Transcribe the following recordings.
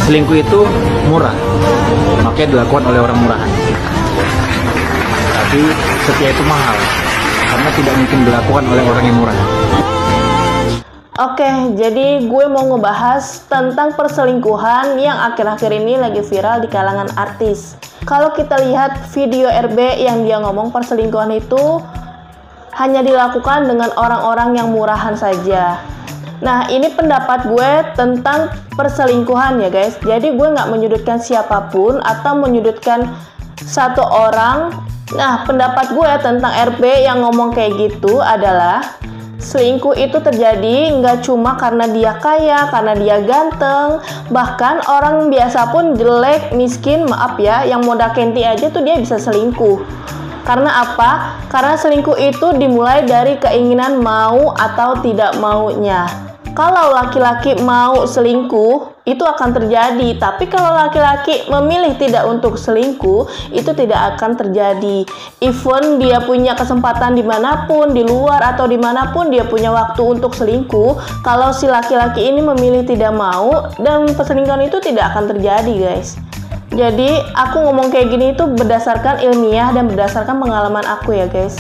selingkuh itu murah, makanya dilakukan oleh orang murahan. Tapi setia itu mahal, karena tidak mungkin dilakukan oleh orang yang murah. Oke, jadi gue mau ngebahas tentang perselingkuhan yang akhir-akhir ini lagi viral di kalangan artis. Kalau kita lihat video RB yang dia ngomong perselingkuhan itu hanya dilakukan dengan orang-orang yang murahan saja. Nah, ini pendapat gue tentang perselingkuhan ya guys. Jadi gue nggak menyudutkan siapapun atau menyudutkan satu orang. Nah, pendapat gue tentang RB yang ngomong kayak gitu adalah selingkuh itu terjadi nggak cuma karena dia kaya, karena dia ganteng, bahkan orang biasa pun jelek, miskin, maaf ya, yang modal kenti aja tuh dia bisa selingkuh. Karena apa? Karena selingkuh itu dimulai dari keinginan mau atau tidak maunya. Kalau laki-laki mau selingkuh, itu akan terjadi. Tapi kalau laki-laki memilih tidak untuk selingkuh, itu tidak akan terjadi. Even dia punya kesempatan dimanapun, di luar atau dimanapun dia punya waktu untuk selingkuh, kalau si laki-laki ini memilih tidak mau, dan perselingkuhan itu tidak akan terjadi guys. Jadi aku ngomong kayak gini itu berdasarkan ilmiah dan berdasarkan pengalaman aku ya guys.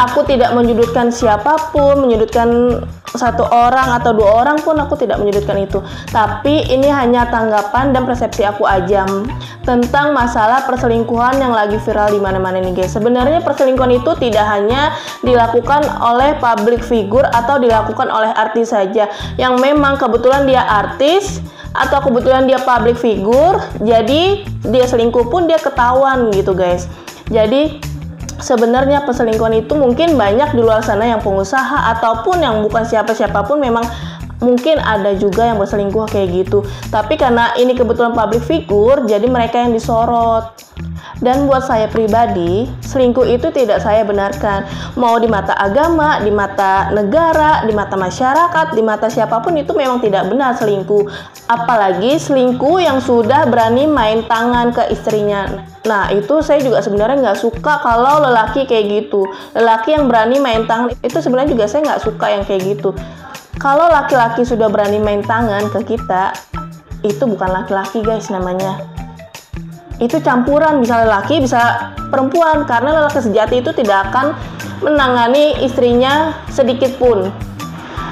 Aku tidak menyudutkan siapapun, menyudutkan satu orang atau dua orang pun aku tidak menyudutkan itu. Tapi ini hanya tanggapan dan persepsi aku aja tentang masalah perselingkuhan yang lagi viral di mana-mana nih guys. Sebenarnya perselingkuhan itu tidak hanya dilakukan oleh public figure atau dilakukan oleh artis saja. Yang memang kebetulan dia artis atau kebetulan dia public figure, jadi dia selingkuh pun dia ketahuan gitu guys. Jadi sebenarnya perselingkuhan itu mungkin banyak di luar sana yang pengusaha ataupun yang bukan siapa-siapa pun memang mungkin ada juga yang berselingkuh kayak gitu. Tapi karena ini kebetulan public figure, jadi mereka yang disorot. Dan buat saya pribadi, selingkuh itu tidak saya benarkan. Mau di mata agama, di mata negara, di mata masyarakat, di mata siapapun itu memang tidak benar selingkuh. Apalagi selingkuh yang sudah berani main tangan ke istrinya. Nah, itu saya juga sebenarnya nggak suka kalau lelaki kayak gitu. Lelaki yang berani main tangan, itu sebenarnya juga saya nggak suka yang kayak gitu. Kalau laki-laki sudah berani main tangan ke kita, itu bukan laki-laki guys namanya. Itu campuran, bisa lelaki, bisa perempuan. Karena lelaki sejati itu tidak akan menangani istrinya sedikit pun.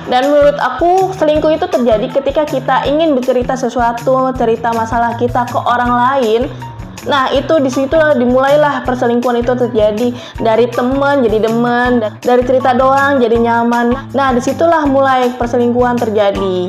Dan menurut aku, selingkuh itu terjadi ketika kita ingin bercerita sesuatu, cerita masalah kita ke orang lain. Nah, itu disitu dimulailah perselingkuhan itu terjadi. Dari teman jadi demen, dari cerita doang jadi nyaman. Nah, disitulah mulai perselingkuhan terjadi.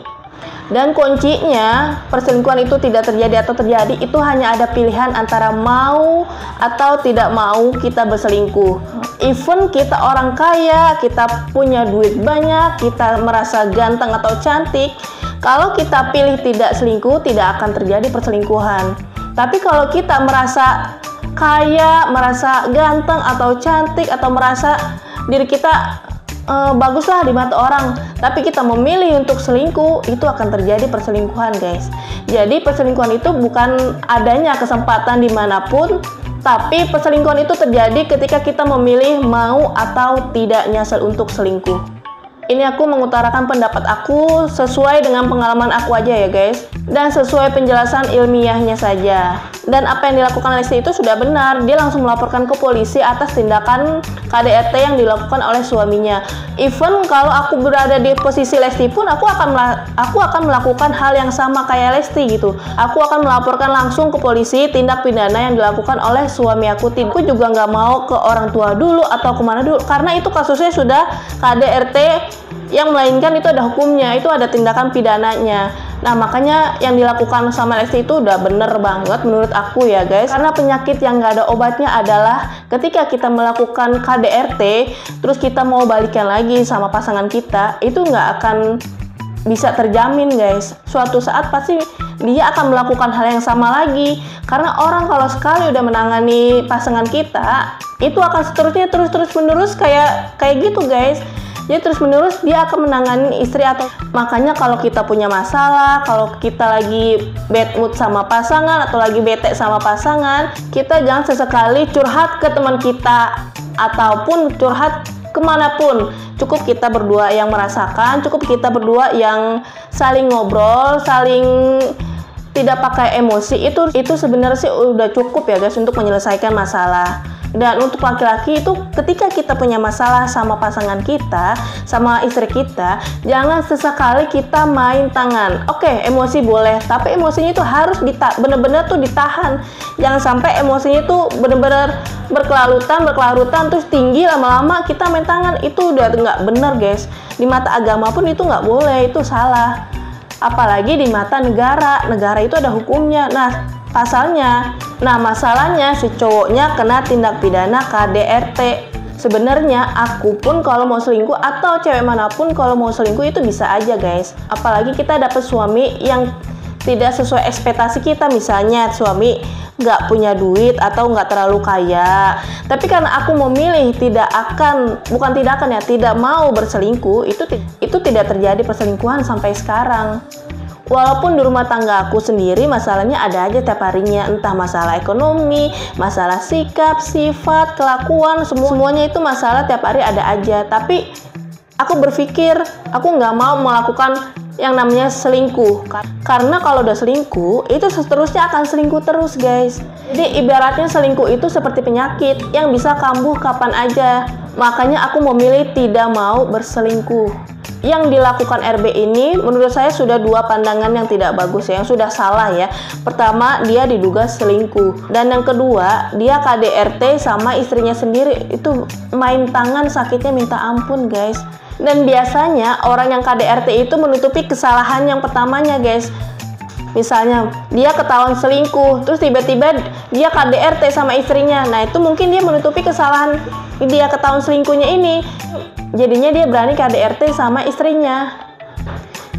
Dan kuncinya perselingkuhan itu tidak terjadi atau terjadi, itu hanya ada pilihan antara mau atau tidak mau kita berselingkuh. Even kita orang kaya, kita punya duit banyak, kita merasa ganteng atau cantik, kalau kita pilih tidak selingkuh, tidak akan terjadi perselingkuhan. Tapi kalau kita merasa kaya, merasa ganteng atau cantik, atau merasa diri kita baguslah di mata orang, tapi kita memilih untuk selingkuh, itu akan terjadi perselingkuhan guys. Jadi perselingkuhan itu bukan adanya kesempatan dimanapun, tapi perselingkuhan itu terjadi ketika kita memilih mau atau tidaknya untuk selingkuh. Ini aku mengutarakan pendapat aku sesuai dengan pengalaman aku aja ya guys, dan sesuai penjelasan ilmiahnya saja. Dan apa yang dilakukan Lesti itu sudah benar, dia langsung melaporkan ke polisi atas tindakan KDRT yang dilakukan oleh suaminya. Even kalau aku berada di posisi Lesti pun, aku akan melakukan hal yang sama kayak Lesti gitu. Aku akan melaporkan langsung ke polisi tindak pidana yang dilakukan oleh suami aku. Aku juga nggak mau ke orang tua dulu atau kemana dulu, karena itu kasusnya sudah KDRT, yang melainkan itu ada hukumnya, itu ada tindakan pidananya. Nah, makanya yang dilakukan sama Lesti itu udah bener banget menurut aku ya guys. Karena penyakit yang nggak ada obatnya adalah ketika kita melakukan KDRT, terus kita mau balikan lagi sama pasangan kita, itu nggak akan bisa terjamin guys. Suatu saat pasti dia akan melakukan hal yang sama lagi. Karena orang kalau sekali udah menangani pasangan kita, itu akan seterusnya terus menerus kayak gitu guys. Jadi terus menerus dia akan menangani istri. Atau makanya kalau kita punya masalah, kalau kita lagi bad mood sama pasangan atau lagi bete sama pasangan, kita jangan sesekali curhat ke teman kita ataupun curhat kemanapun. Cukup kita berdua yang merasakan, cukup kita berdua yang saling ngobrol, saling tidak pakai emosi itu sebenarnya sih udah cukup ya guys untuk menyelesaikan masalah. Dan untuk laki-laki itu ketika kita punya masalah sama pasangan kita, sama istri kita, jangan sesekali kita main tangan. Oke, emosi boleh, tapi emosinya itu harus bener-bener tuh ditahan. Jangan sampai emosinya tuh bener-bener berkelarutan terus tinggi, lama-lama kita main tangan. Itu udah nggak bener guys. Di mata agama pun itu nggak boleh, itu salah. Apalagi di mata negara itu ada hukumnya. Masalahnya si cowoknya kena tindak pidana KDRT. Sebenarnya aku pun kalau mau selingkuh atau cewek manapun kalau mau selingkuh itu bisa aja guys. Apalagi kita dapet suami yang tidak sesuai ekspektasi kita, misalnya suami nggak punya duit atau nggak terlalu kaya. Tapi karena aku memilih tidak mau berselingkuh, itu tidak terjadi perselingkuhan sampai sekarang. Walaupun di rumah tangga aku sendiri masalahnya ada aja tiap harinya, entah masalah ekonomi, masalah sikap, sifat, kelakuan, semuanya itu masalah tiap hari ada aja. Tapi aku berpikir aku nggak mau melakukan yang namanya selingkuh, karena kalau udah selingkuh itu seterusnya akan selingkuh terus guys. Jadi ibaratnya selingkuh itu seperti penyakit yang bisa kambuh kapan aja. Makanya aku memilih tidak mau berselingkuh. Yang dilakukan RB ini menurut saya sudah dua pandangan yang tidak bagus ya, yang sudah salah ya. Pertama, dia diduga selingkuh, dan yang kedua, dia KDRT sama istrinya sendiri. Itu main tangan, sakitnya minta ampun guys. Dan biasanya orang yang KDRT itu menutupi kesalahan yang pertamanya guys. Misalnya dia ketahuan selingkuh, terus tiba-tiba dia KDRT sama istrinya. Nah itu mungkin dia menutupi kesalahan dia ketahuan selingkuhnya ini. Jadinya dia berani KDRT sama istrinya.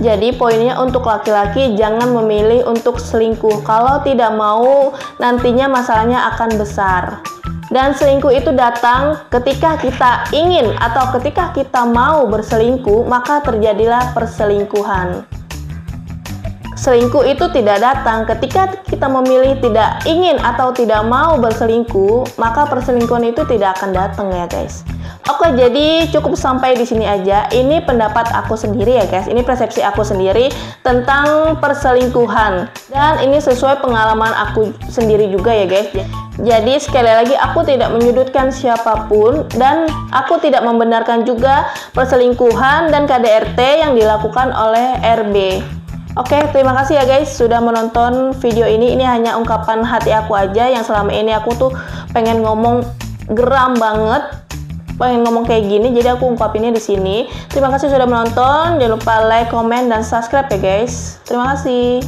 Jadi poinnya untuk laki-laki jangan memilih untuk selingkuh. Kalau tidak mau nantinya masalahnya akan besar. Dan selingkuh itu datang ketika kita ingin atau ketika kita mau berselingkuh, maka terjadilah perselingkuhan. Selingkuh itu tidak datang ketika kita memilih tidak ingin atau tidak mau berselingkuh, maka perselingkuhan itu tidak akan datang ya guys. Oke, jadi cukup sampai di sini aja. Ini pendapat aku sendiri ya guys. Ini persepsi aku sendiri tentang perselingkuhan. Dan ini sesuai pengalaman aku sendiri juga ya guys. Jadi sekali lagi aku tidak menyudutkan siapapun dan aku tidak membenarkan juga perselingkuhan dan KDRT yang dilakukan oleh RB. Oke, terima kasih ya guys sudah menonton video ini. Ini hanya ungkapan hati aku aja yang selama ini aku tuh pengen ngomong geram banget, pengen ngomong kayak gini, jadi aku ungkapinnya di sini. Terima kasih sudah menonton. Jangan lupa like, comment, dan subscribe ya guys. Terima kasih.